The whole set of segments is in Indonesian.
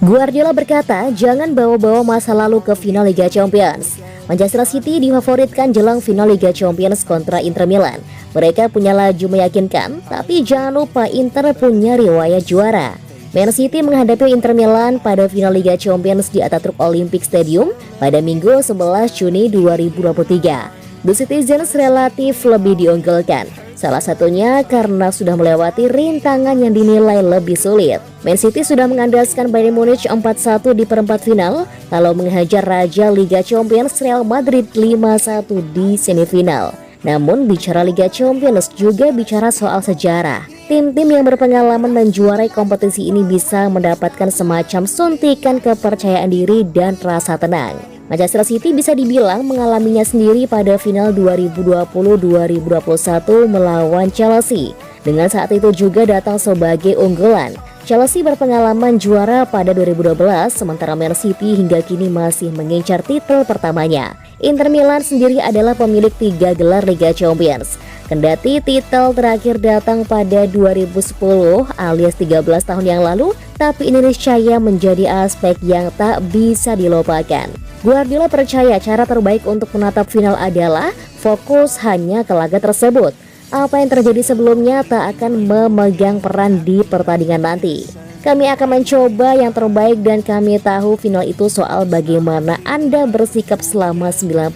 Guardiola berkata, jangan bawa-bawa masa lalu ke final Liga Champions. Manchester City difavoritkan jelang final Liga Champions kontra Inter Milan. Mereka punya laju meyakinkan, tapi jangan lupa Inter punya riwayat juara. Man City menghadapi Inter Milan pada final Liga Champions di Ataturk Olympic Stadium pada Minggu 11 Juni 2023. The Citizens relatif lebih diunggulkan. Salah satunya karena sudah melewati rintangan yang dinilai lebih sulit. Man City sudah mengandaskan Bayern Munich 4-1 di perempat final, lalu menghajar Raja Liga Champions Real Madrid 5-1 di semifinal. Namun bicara Liga Champions juga bicara soal sejarah. Tim-tim yang berpengalaman menjuarai kompetisi ini bisa mendapatkan semacam suntikan kepercayaan diri dan rasa tenang. Manchester City bisa dibilang mengalaminya sendiri pada final 2020-2021 melawan Chelsea. Dengan saat itu juga datang sebagai unggulan. Chelsea berpengalaman juara pada 2012, sementara Man City hingga kini masih mengincar titel pertamanya. Inter Milan sendiri adalah pemilik 3 gelar Liga Champions. Kendati titel terakhir datang pada 2010 alias 13 tahun yang lalu, tapi ini niscaya menjadi aspek yang tak bisa dilupakan. Guardiola percaya cara terbaik untuk menatap final adalah fokus hanya ke laga tersebut. Apa yang terjadi sebelumnya tak akan memegang peran di pertandingan nanti. Kami akan mencoba yang terbaik dan kami tahu final itu soal bagaimana Anda bersikap selama 95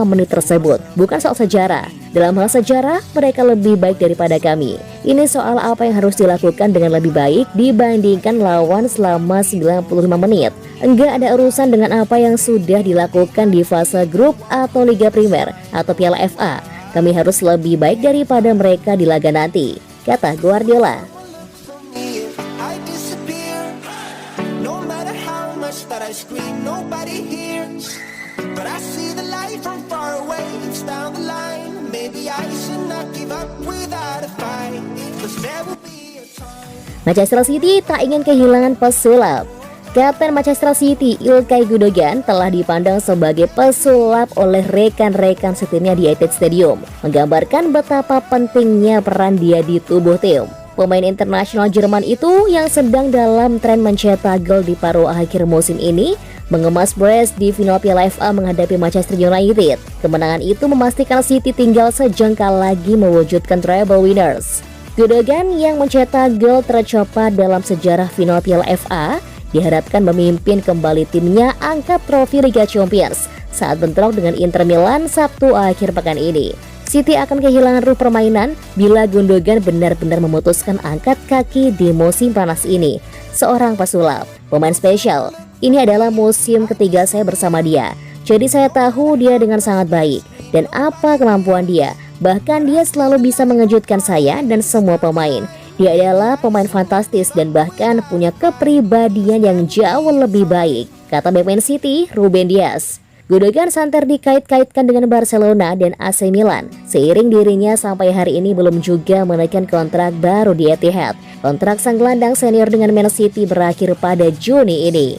menit tersebut. Bukan soal sejarah. Dalam hal sejarah, mereka lebih baik daripada kami. Ini soal apa yang harus dilakukan dengan lebih baik dibandingkan lawan selama 95 menit. Enggak ada urusan dengan apa yang sudah dilakukan di fase grup atau Liga Primer atau Piala FA. Kami harus lebih baik daripada mereka di laga nanti, kata Guardiola. That I scream, nobody hears, but I see the light from far away. It's down the line. Maybe I should not give up without a fight, 'cause there will be a time. Manchester City tak ingin kehilangan pesulap. Kapten Manchester City Ilkay Gundogan telah dipandang sebagai pesulap oleh rekan-rekan setimnya di Etihad Stadium, menggambarkan betapa pentingnya peran dia di tubuh tim. Pemain internasional Jerman itu yang sedang dalam tren mencetak gol di paruh akhir musim ini mengemas brace di final Piala FA menghadapi Manchester United. Kemenangan itu memastikan City tinggal sejengkal lagi mewujudkan treble winners. Gundogan yang mencetak gol tercepat dalam sejarah final Piala FA diharapkan memimpin kembali timnya angkat trofi Liga Champions saat bentrok dengan Inter Milan Sabtu akhir pekan ini. City akan kehilangan ruh permainan bila Gundogan benar-benar memutuskan angkat kaki di musim panas ini. Seorang pesulap, pemain spesial. Ini adalah musim ketiga saya bersama dia. Jadi saya tahu dia dengan sangat baik dan apa kemampuan dia. Bahkan dia selalu bisa mengejutkan saya dan semua pemain. Dia adalah pemain fantastis dan bahkan punya kepribadian yang jauh lebih baik, kata bek Man City Ruben Dias. Gundogan santer dikait-kaitkan dengan Barcelona dan AC Milan. Seiring dirinya sampai hari ini belum juga menekan kontrak baru di Etihad. Kontrak sang gelandang senior dengan Man City berakhir pada Juni ini.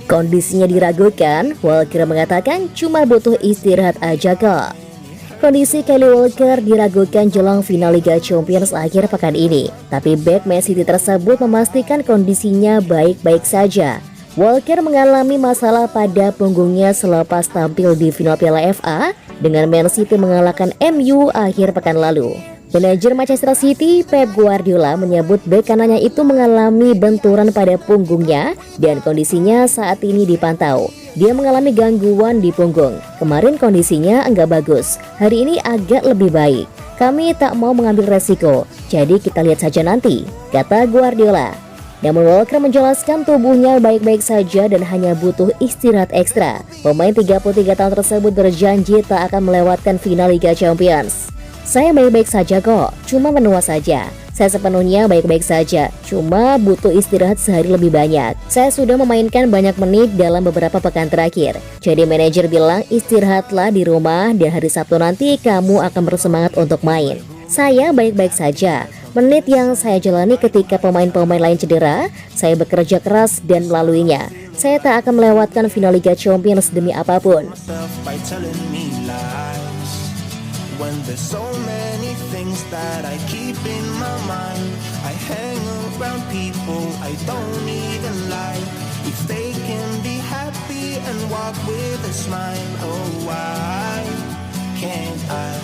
Kondisinya diragukan, Walker mengatakan cuma butuh istirahat aja kok. Kondisi Kyle Walker diragukan jelang final Liga Champions akhir pekan ini. Tapi bek Man City tersebut memastikan kondisinya baik-baik saja. Walker mengalami masalah pada punggungnya selepas tampil di final Piala FA dengan Man City mengalahkan MU akhir pekan lalu. Manajer Manchester City, Pep Guardiola, menyebut bek kanannya itu mengalami benturan pada punggungnya dan kondisinya saat ini dipantau. Dia mengalami gangguan di punggung. Kemarin kondisinya enggak bagus, hari ini agak lebih baik. Kami tak mau mengambil resiko, jadi kita lihat saja nanti, kata Guardiola. Namun Walker menjelaskan tubuhnya baik-baik saja dan hanya butuh istirahat ekstra. Pemain 33 tahun tersebut berjanji tak akan melewatkan final Liga Champions. Saya baik-baik saja kok, cuma menua saja. Saya sepenuhnya baik-baik saja, cuma butuh istirahat sehari lebih banyak. Saya sudah memainkan banyak menit dalam beberapa pekan terakhir. Jadi manajer bilang istirahatlah di rumah dan hari Sabtu nanti kamu akan bersemangat untuk main. Saya baik-baik saja, Menit yang saya jalani ketika pemain-pemain lain cedera, saya bekerja keras dan melaluinya. Saya tak akan melewatkan final Liga Champions demi apapun. myself by telling me lies. When there's so many things that I keep in my mind, I hang around people I don't even like. If they can be happy and walk with a smile, oh why can't I?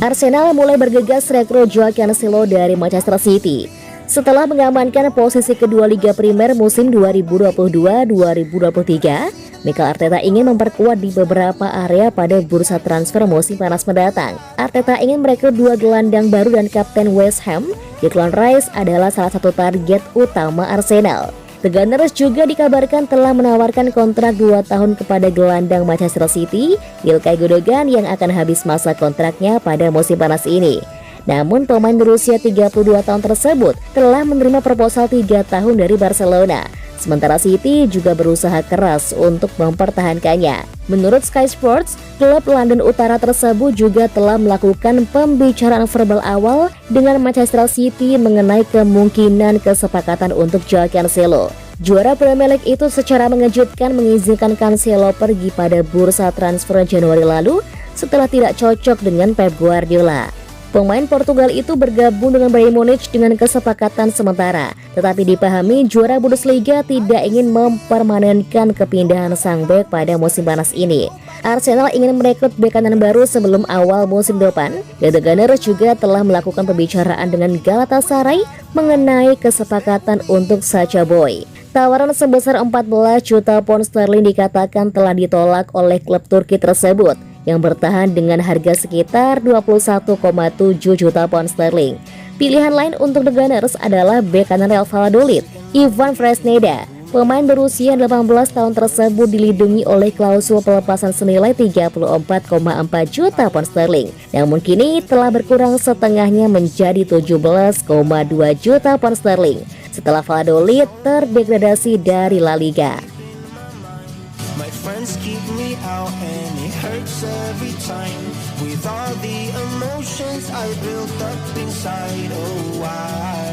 Arsenal mulai bergegas rekrut Joao Cancelo dari Manchester City. Setelah mengamankan posisi kedua Liga Primer musim 2022-2023, Mikel Arteta ingin memperkuat di beberapa area pada bursa transfer musim panas mendatang. Arteta ingin merekrut 2 gelandang baru dan kapten West Ham, Declan Rice adalah salah satu target utama Arsenal. The Gunners juga dikabarkan telah menawarkan kontrak 2 tahun kepada gelandang Manchester City, Ilkay Gundogan yang akan habis masa kontraknya pada musim panas ini. Namun pemain berusia 32 tahun tersebut telah menerima proposal 3 tahun dari Barcelona. Sementara City juga berusaha keras untuk mempertahankannya. Menurut Sky Sports, klub London Utara tersebut juga telah melakukan pembicaraan verbal awal dengan Manchester City mengenai kemungkinan kesepakatan untuk Joao Cancelo. Juara Premier League itu secara mengejutkan mengizinkan Cancelo pergi pada bursa transfer Januari lalu setelah tidak cocok dengan Pep Guardiola. Pemain Portugal itu bergabung dengan Bayern Munich dengan kesepakatan sementara, tetapi dipahami juara Bundesliga tidak ingin mempermanenkan kepindahan sang bek pada musim panas ini. Arsenal ingin merekrut bek kanan baru sebelum awal musim depan, dan The Gunners juga telah melakukan pembicaraan dengan Galatasaray mengenai kesepakatan untuk Sacha Boey. Tawaran sebesar 14 juta pound sterling dikatakan telah ditolak oleh klub Turki tersebut yang bertahan dengan harga sekitar 21,7 juta pound sterling. Pilihan lain untuk The Gunners adalah bek kanan Real Valladolid, Ivan Fresneda. Pemain berusia 18 tahun tersebut dilindungi oleh klausul pelepasan senilai 34,4 juta pound sterling. Namun kini telah berkurang setengahnya menjadi 17,2 juta pound sterling setelah Valladolid terdegradasi dari La Liga. My friends keep me out and it hurts every time. With all the emotions I built up inside, oh why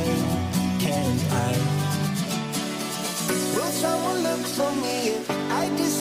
can't I? Will someone look for